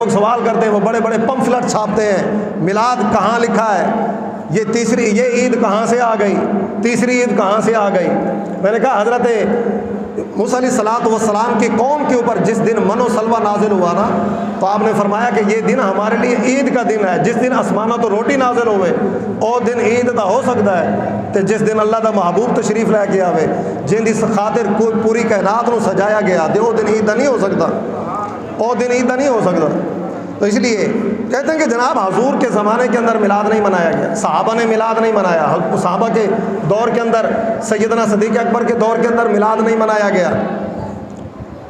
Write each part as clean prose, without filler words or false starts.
لوگ سوال کرتے ہیں، وہ بڑے بڑے پمفلٹ چھاپتے ہیں، میلاد کہاں لکھا ہے، یہ عید کہاں سے آ گئی، تیسری عید کہاں سے آ گئی۔ میں نے کہا حضرت موسیٰ علیہ السلام کی قوم کے اوپر جس دن من و سلوہ نازل ہوا نا، تو آپ نے فرمایا کہ یہ دن ہمارے لیے عید کا دن ہے۔ جس دن آسمانہ تو روٹی نازل ہوئے او دن عید دا ہو سکتا ہے، تو جس دن اللہ دا محبوب تشریف لے کے آوے، جن دی خاطر پوری کائنات نو سجایا گیا، او دن عید دا نہیں ہو سکتا، او دن عید نہیں ہو سکتا۔ تو اس لیے کہتے ہیں کہ جناب حضور کے زمانے کے اندر میلاد نہیں منایا گیا، صحابہ نے میلاد نہیں منایا، صحابہ کے دور کے اندر، سیدنا صدیق اکبر کے دور کے اندر میلاد نہیں منایا گیا،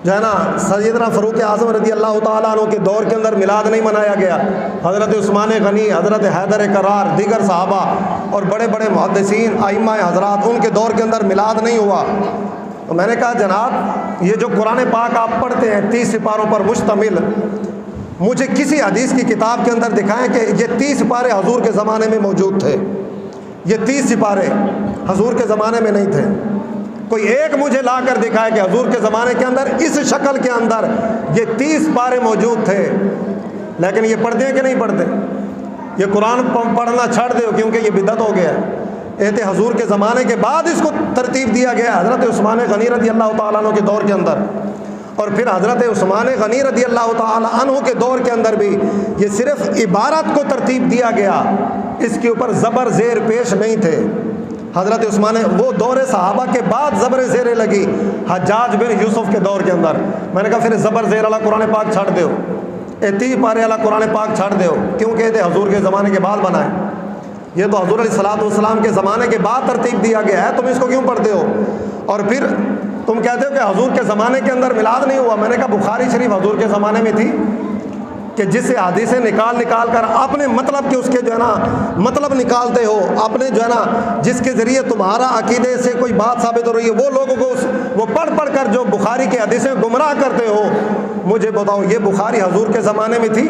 جو ہے نا سیدنا فاروق اعظم رضی اللہ تعالیٰ عنہ کے دور کے اندر میلاد نہیں منایا گیا، حضرت عثمان غنی، حضرت حیدر کرار، دیگر صحابہ اور بڑے بڑے محدثین ائمہ حضرات، ان کے دور کے اندر میلاد نہیں ہوا۔ تو میں نے کہا جناب یہ جو قرآن پاک آپ پڑھتے ہیں 30 سپاروں پر مشتمل، مجھے کسی حدیث کی کتاب کے اندر دکھائیں کہ یہ 30 سپارے حضور کے زمانے میں موجود تھے، یہ 30 سپارے حضور کے زمانے میں نہیں تھے۔ کوئی ایک مجھے لا کر دکھائے کہ حضور کے زمانے کے اندر اس شکل کے اندر یہ 30 سپارے موجود تھے، لیکن یہ پڑھتے ہیں کہ نہیں پڑھتے؟ یہ قرآن پڑھنا چھاڑ دو کیونکہ یہ بدعت ہو گیا ہے۔ حضور کے زمانے کے بعد اس کو ترتیب دیا گیا حضرت عثمان غنی رضی اللہ تعالیٰ عنہ کے دور کے اندر، اور پھر حضرت عثمان غنی رضی اللہ تعالیٰ عنہ کے دور کے اندر بھی یہ صرف عبارت کو ترتیب دیا گیا، اس کے اوپر زبر زیر پیش نہیں تھے۔ حضرت عثمان وہ دور صحابہ کے بعد زبر زیریں لگی حجاج بن یوسف کے دور کے اندر۔ میں نے کہا پھر زبر زیر والا قرآن پاک چھاڑ دیو، 30 پارے والا قرآن پاک چھاڑ دیو، کیوں کہتے حضور کے زمانے کے بعد بنا ہے؟ یہ تو حضور علیہ السلام کے زمانے کے بعد ترتیب دیا گیا ہے، تم اس کو کیوں پڑھتے ہو؟ اور پھر تم کہتے ہو کہ حضور کے زمانے کے اندر میلاد نہیں ہوا۔ میں نے کہا بخاری شریف حضور کے زمانے میں تھی کہ جس سے حدیثیں نکال کر اپنے مطلب کے اس کے جو ہے نا مطلب نکالتے ہو، اپنے جو ہے نا جس کے ذریعے تمہارا عقیدے سے کوئی بات ثابت ہو رہی ہے، وہ لوگوں کو وہ پڑھ کر جو بخاری کی حدیثیں گمراہ کرتے ہو، مجھے بتاؤ یہ بخاری حضور کے زمانے میں تھی؟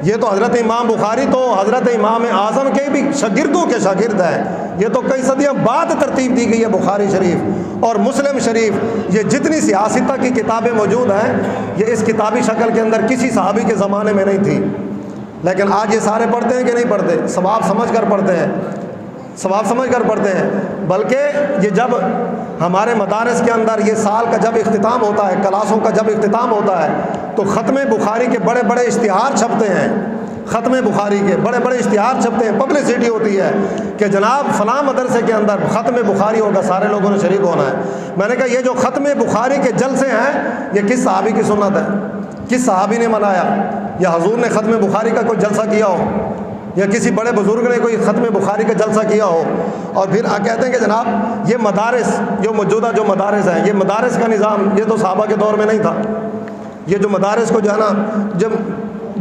یہ تو حضرت امام بخاری تو حضرت امام اعظم کے بھی شاگردوں کے شاگرد ہیں، یہ تو کئی صدیوں بعد ترتیب دی گئی ہے بخاری شریف اور مسلم شریف۔ یہ جتنی سیاستہ کی کتابیں موجود ہیں یہ اس کتابی شکل کے اندر کسی صحابی کے زمانے میں نہیں تھی، لیکن آج یہ سارے پڑھتے ہیں کہ نہیں پڑھتے؟ ثواب سمجھ کر پڑھتے ہیں، ثواب سمجھ کر پڑھتے ہیں۔ بلکہ یہ جب ہمارے مدارس کے اندر یہ سال کا جب اختتام ہوتا ہے، کلاسوں کا جب اختتام ہوتا ہے، تو ختم بخاری کے بڑے بڑے اشتہار چھپتے ہیں، ختم بخاری کے بڑے بڑے اشتہار چھپتے ہیں، پبلسٹی ہوتی ہے کہ جناب فلاں مدرسے کے اندر ختم بخاری ہوگا، سارے لوگوں نے شریک ہونا ہے۔ میں نے کہا یہ جو ختم بخاری کے جلسے ہیں یہ کس صحابی کی سنت ہے؟ کس صحابی نے منایا؟ یا حضور نے ختم بخاری کا کوئی جلسہ کیا ہو، یا کسی بڑے بزرگ نے کوئی ختم بخاری کا جلسہ کیا ہو؟ اور پھر کہتے ہیں کہ جناب یہ مدارس جو موجودہ جو مدارس ہیں، یہ مدارس کا نظام یہ تو صحابہ کے دور میں نہیں تھا۔ یہ جو مدارس کو جو ہے نا جب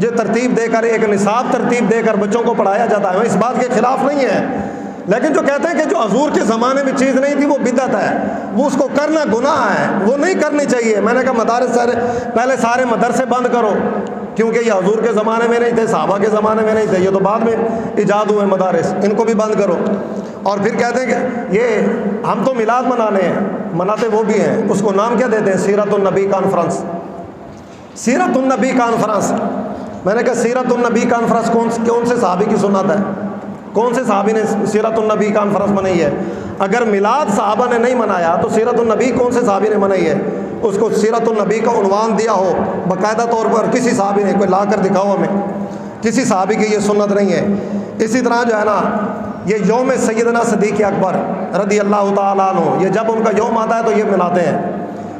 یہ ترتیب دے کر ایک نصاب ترتیب دے کر بچوں کو پڑھایا جاتا ہے، میں اس بات کے خلاف نہیں ہے، لیکن جو کہتے ہیں کہ جو حضور کے زمانے میں چیز نہیں تھی وہ بدعت ہے، وہ اس کو کرنا گناہ ہے، وہ نہیں کرنی چاہیے۔ میں نے کہا مدارس پہلے سارے مدرسے بند کرو، کیونکہ یہ حضور کے زمانے میں نہیں تھے، صحابہ کے زمانے میں نہیں تھے، یہ تو بعد میں ایجاد ہوئے مدارس، ان کو بھی بند کرو۔ اور پھر کہتے ہیں کہ یہ ہم تو میلاد منانے ہیں، مناتے وہ بھی ہیں، اس کو نام کیا دیتے ہیں؟ سیرت النبی کانفرنس، سیرت النبی کانفرنس۔ میں نے کہا سیرت النبی کانفرنس کون سے صحابی کی سنت ہے؟ کون سے صحابی نے سیرت النبی کانفرنس منائی ہے؟ اگر میلاد صحابہ نے نہیں منایا تو سیرت النبی کون سے صحابی نے منائی ہے؟ اس کو سیرت النبی کا عنوان دیا ہو باقاعدہ طور پر کسی صحابی نے، کوئی لا کر دکھاؤ ہمیں، کسی صحابی کی یہ سنت نہیں ہے۔ اسی طرح جو ہے نا یہ یوم سیدنا صدیق اکبر رضی اللہ تعالیٰ عنہ، یہ جب ان کا یوم آتا ہے تو یہ مناتے ہیں،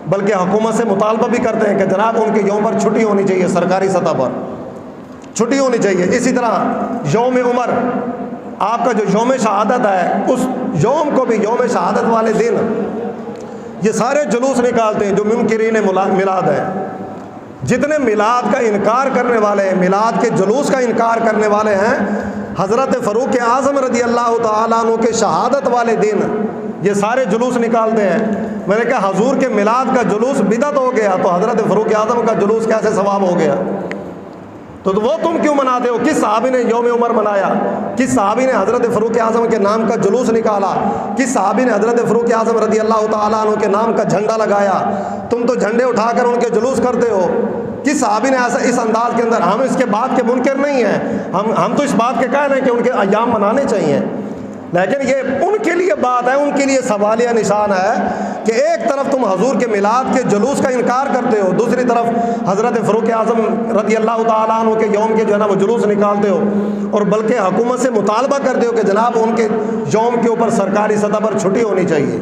بلکہ حکومت سے مطالبہ بھی کرتے ہیں کہ جناب ان کے یوم پر چھٹی ہونی چاہیے، سرکاری سطح پر چھٹی ہونی چاہیے۔ اسی طرح یوم عمر، آپ کا جو یوم شہادت ہے، اس یوم کو بھی یوم شہادت والے دن یہ سارے جلوس نکالتے ہیں جو منکرین میلاد ہیں، جتنے میلاد کا انکار کرنے والے ہیں، میلاد کے جلوس کا انکار کرنے والے ہیں، حضرت فاروق اعظم رضی اللہ تعالیٰ عنہ کے شہادت والے دن یہ سارے جلوس نکالتے ہیں۔ میں نے کہا حضور کے میلاد کا جلوس بدعت ہو گیا تو حضرت فاروق اعظم کا جلوس کیسے ثواب ہو گیا؟ تو وہ تم کیوں مناتے ہو؟ کس صحابی نے یوم عمر منایا؟ کس صحابی نے حضرت فاروق اعظم کے نام کا جلوس نکالا؟ کس صحابی نے حضرت فاروق اعظم رضی اللہ تعالیٰ عنہ کے نام کا جھنڈا لگایا؟ تم تو جھنڈے اٹھا کر ان کے جلوس کرتے ہو، کس صحابی نے ایسا اس انداز کے اندر، ہم اس کے بات کے منکر نہیں ہیں، ہم تو اس بات کے قائل ہیں کہ ان کے ایام منانے چاہیے، لیکن یہ ان کے لیے بات ہے، ان کے لیے سوالیہ نشان ہے کہ ایک طرف تم حضور کے میلاد کے جلوس کا انکار کرتے ہو، دوسری طرف حضرت فاروق اعظم رضی اللہ تعالیٰ عنہ کے یوم کے جو ہے نا وہ جلوس نکالتے ہو، اور بلکہ حکومت سے مطالبہ کرتے ہو کہ جناب ان کے یوم کے اوپر سرکاری سطح پر چھٹی ہونی چاہیے۔